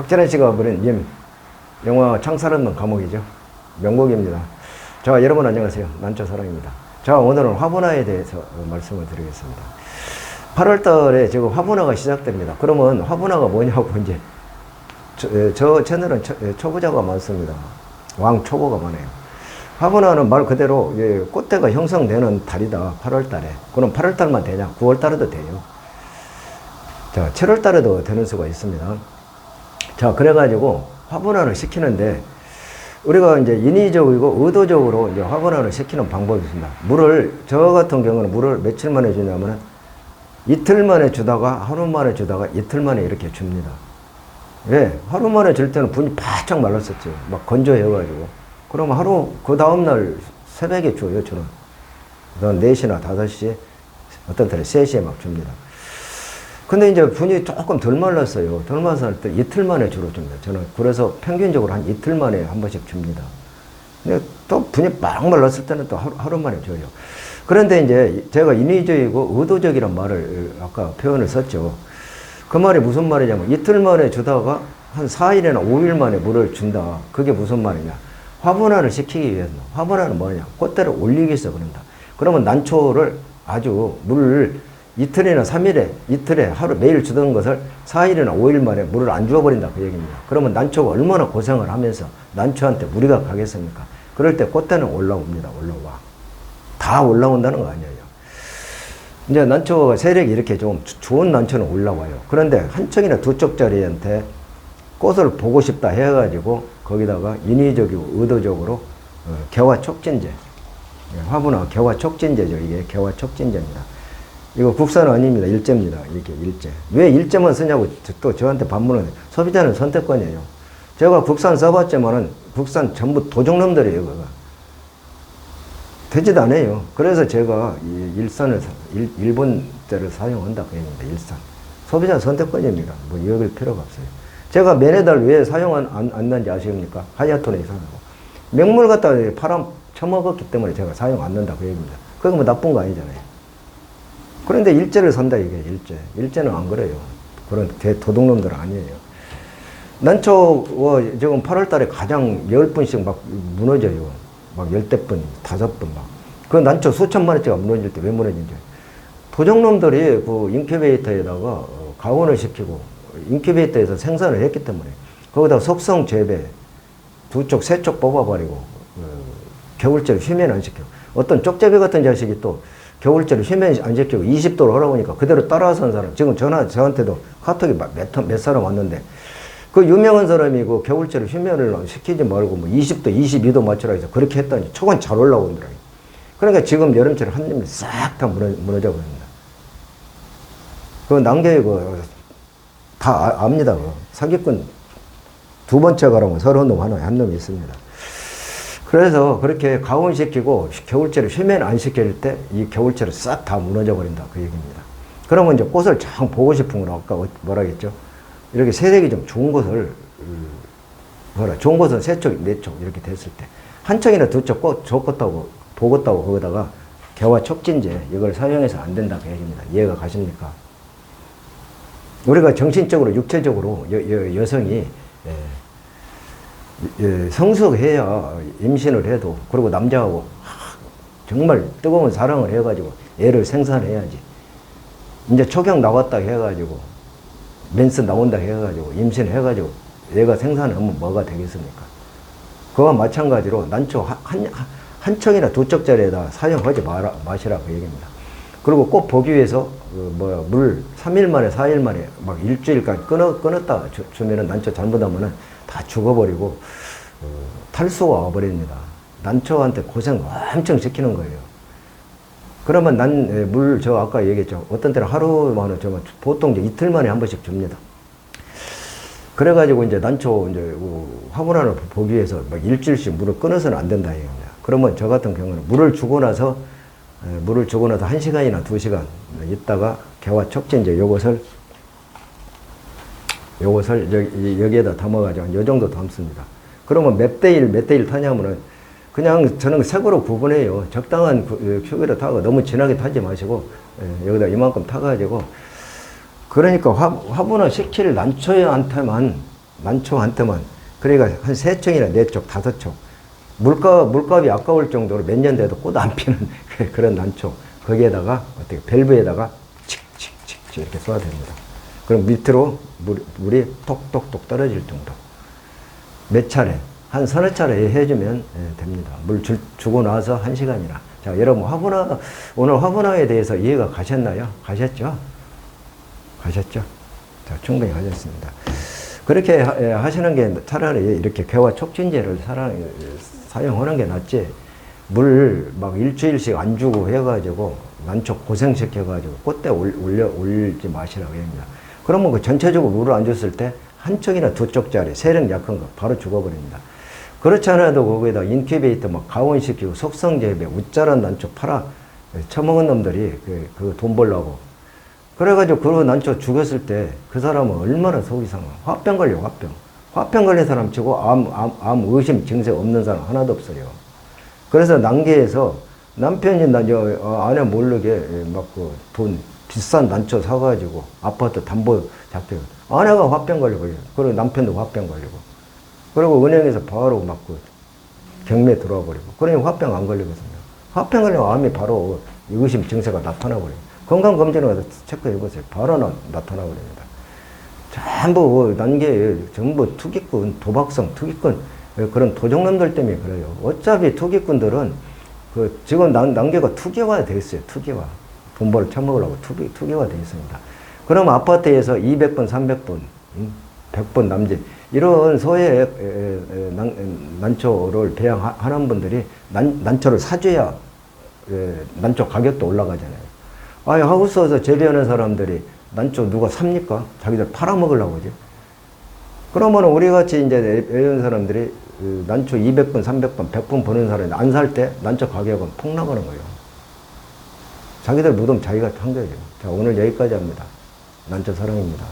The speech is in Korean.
박재란 씨가 부른 임, 영화 창살 없는 감옥이죠. 명곡입니다. 자, 여러분 안녕하세요. 난초사랑입니다. 자, 오늘은 화분화에 대해서 말씀을 드리겠습니다. 8월 달에 지금 화분화가 시작됩니다. 그러면 화분화가 뭐냐고 이제 저 채널은 초보자가 많습니다. 왕초보가 많아요. 화분화는 말 그대로 꽃대가 형성되는 달이다. 8월 달에. 그럼 8월 달만 되냐? 9월 달에도 돼요. 자, 7월 달에도 되는 수가 있습니다. 자, 그래가지고 화분화를 시키는데 우리가 이제 인위적이고 의도적으로 이제 화분화를 시키는 방법이 있습니다. 물을, 저 같은 경우는 물을 며칠 만에 주냐면은 이틀 만에 주다가 하루 만에 주다가 이틀 만에 이렇게 줍니다. 예, 하루 만에 줄 때는 분이 바짝 말랐었죠. 막 건조해가지고. 그러면 하루, 그 다음날 새벽에 줘요, 저는. 그다음 4시나 5시에, 어떤 때는 3시에 막 줍니다. 근데 이제 분이 조금 덜 말랐어요. 덜 말랐을 때 이틀 만에 주로 줍니다. 저는 그래서 평균적으로 한 이틀 만에 한 번씩 줍니다. 근데 또 분이 막 말랐을 때는 또 하루 만에 줘요. 그런데 이제 제가 인위적이고 의도적이란 말을 아까 표현을 썼죠. 그 말이 무슨 말이냐면 이틀 만에 주다가 한 4일이나 5일 만에 물을 준다. 그게 무슨 말이냐. 화분화를 시키기 위해서. 화분화는 뭐냐. 꽃대를 올리기 위해서 그런다. 그러면 난초를 아주 물을 이틀이나 3일에, 이틀에 하루 매일 주던 것을 4일이나 5일 만에 물을 안 주어버린다. 그 얘기입니다. 그러면 난초가 얼마나 고생을 하면서 난초한테 무리가 가겠습니까? 그럴 때 꽃대는 올라옵니다. 올라와. 다 올라온다는 거 아니에요. 이제 난초가 세력이 이렇게 좀 좋은 난초는 올라와요. 그런데 한 척이나 두 척짜리한테 꽃을 보고 싶다 해가지고 거기다가 인위적이고 의도적으로 개화 촉진제. 화분화 개화 촉진제죠. 이게 개화 촉진제입니다. 이거 국산 아닙니다. 일제입니다. 이렇게 일제. 왜 일제만 쓰냐고 또 저한테 반문을 해요. 소비자는 선택권이에요. 제가 국산 써봤지만은 국산 전부 도둑놈들이에요. 그거. 되지도 않아요. 그래서 제가 일산을, 일본 때를 사용한다. 그 얘기입니다. 일산. 소비자 선택권입니다. 뭐 이어갈 필요가 없어요. 제가 메네달 왜 사용 안 한지 아십니까? 하야토네 사용하고. 맹물 갖다 팔아 처먹었기 때문에 제가 사용 안 한다. 그 얘기입니다. 그거 뭐 나쁜 거 아니잖아요. 그런데 일제를 산다 이게 일제. 일제는 안 그래요. 그런 도둑놈들은 아니에요. 난초 지금 8월 달에 가장 10분씩 막 무너져요. 막 10대분, 5분 막. 그 난초 수천만 원짜리가 무너질 때 왜 무너진지. 도둑놈들이 그 인큐베이터에다가 가온을 시키고 인큐베이터에서 생산을 했기 때문에 거기다 속성 재배 2쪽, 3쪽 뽑아버리고 겨울철 휴면 안 시키고 어떤 쪽제비 같은 자식이 또 겨울철에 휴면 안 시키고 20도로 하라고 하니까 그대로 따라서 한 사람, 지금 저한테도 카톡이 몇 사람 왔는데, 그 유명한 사람이 그 겨울철에 휴면을 시키지 말고 뭐 20도, 22도 맞추라 해서 그렇게 했더니 초건 잘 올라오더라고요. 그러니까 지금 여름철에 한님이 싹 다 무너져 버립니다. 그 난개에 다 압니다. 사기꾼 두 번째 가라면 서른 놈 하나에 한 놈이 있습니다. 그래서 그렇게 가온시키고 겨울철에 휴면 안 시킬 때 이 겨울철에 싹 다 무너져 버린다. 그 얘기입니다. 그러면 이제 꽃을 참 보고 싶은 건 아까 뭐라 했죠? 이렇게 세력이 좀 좋은 것을, 좋은 것은 3촉, 4촉 이렇게 됐을 때 한 촉이나 2촉 꽃 좋겠다고, 보겠다고 거기다가 개화 촉진제 이걸 사용해서 안 된다. 그 얘기입니다. 이해가 가십니까? 우리가 정신적으로, 육체적으로 여성이 성숙해야 임신을 해도, 그리고 남자하고 정말 뜨거운 사랑을 해가지고 애를 생산해야지. 이제 초경 나왔다 해가지고 멘스 나온다 해가지고 임신해가지고 애가 생산하면 뭐가 되겠습니까? 그와 마찬가지로 난초 한 척이나 2척짜리에다 사용하지 마시라 그 얘기입니다. 그리고 꼭 보기 위해서 물 3일 만에 4일 만에 막 일주일까지 끊었다 주면은 난초 잘못하면은 다 죽어버리고 탈수가 와버립니다. 난초한테 고생 엄청 시키는 거예요. 그러면 저 아까 얘기했죠. 어떤 때는 하루 만에 보통 이제 이틀 만에 한 번씩 줍니다. 그래가지고 이제 난초 이제 화분화를 보기 위해서 막 일주일씩 물을 끊어서는 안 된다 얘기입니다. 그러면 저 같은 경우는 물을 주고 나서 1시간이나 2시간 있다가 개화 촉진제 요것을 여기에다 담아가지고 이 정도 담습니다. 그러면 몇 대 일 타냐면은 그냥 저는 색으로 구분해요. 적당한 큐비로 타고 너무 진하게 타지 마시고 여기다 이만큼 타가지고, 그러니까 화분화 시킬 난초한테만 난초한테만. 그러니까 한 3촉이나 4촉, 5촉. 물값이 아까울 정도로 몇 년 돼도 꽃 안 피는 그런 난초. 거기에다가 어떻게 밸브에다가 칙칙칙 이렇게 쏴야 됩니다. 그럼 밑으로 물이 톡톡톡 떨어질 정도. 몇 차례, 한 서너 차례 해주면 됩니다. 물 주고 나서 1시간이나. 자, 여러분 오늘 화분화에 대해서 이해가 가셨나요? 가셨죠? 가셨죠? 자, 충분히 가셨습니다. 그렇게 하시는 게 차라리 이렇게 개화 촉진제를 사용하는 게 낫지. 물 막 일주일씩 안 주고 해가지고 난초 고생시켜가지고 꽃대 올리지 마시라고 합니다. 그러면 그 전체적으로 물을 안 줬을 때 한 촉이나 2촉짜리 세력 약한 거 바로 죽어버립니다. 그렇지 않아도 거기에다 인큐베이터 막 가온시키고 속성재배 우짜란 난초 팔아 처먹은 놈들이 그 돈 벌려고. 그래가지고 그 난초 죽였을 때 그 사람은 얼마나 속이 상하. 화병 걸려, 화병. 화병 걸린 사람 치고 암 의심 증세 없는 사람 하나도 없어요. 그래서 난계에서 남편이 아내 모르게 막 그 돈 비싼 난초 사가지고 아파트 담보 잡혀. 아내가 화병 걸리고, 그리고 남편도 화병 걸리고. 그리고 은행에서 바로 막 그 경매 들어와 버리고. 그러니 화병 안 걸리거든요. 화병 걸리면 암이 바로 의심 증세가 나타나 버려요. 건강검진을 가서 체크해보세요. 바로 나타나 버립니다. 전부 난게 전부 투기꾼, 도박성 투기꾼, 그런 도적놈들 때문에 그래요. 어차피 투기꾼들은 지금 난개가 투기화가 되어 있어요. 투기화. 돈 벌어 처먹으려고 투기화 되어 있습니다. 그럼 아파트에서 200번, 300번, 100번 남짓, 이런 소액 난초를 배양하는 분들이 난초를 사줘야 난초 가격도 올라가잖아요. 아니, 하우스에서 재배하는 사람들이 난초 누가 삽니까? 자기들 팔아먹으려고 그러지. 그러면 우리 같이 이제 이런 사람들이 난초 200번, 300번, 100번 버는 사람이 안 살 때 난초 가격은 폭락하는 거예요. 자기들 무덤 자기가 한 거예요. 자, 오늘 여기까지 합니다. 난초 사랑입니다.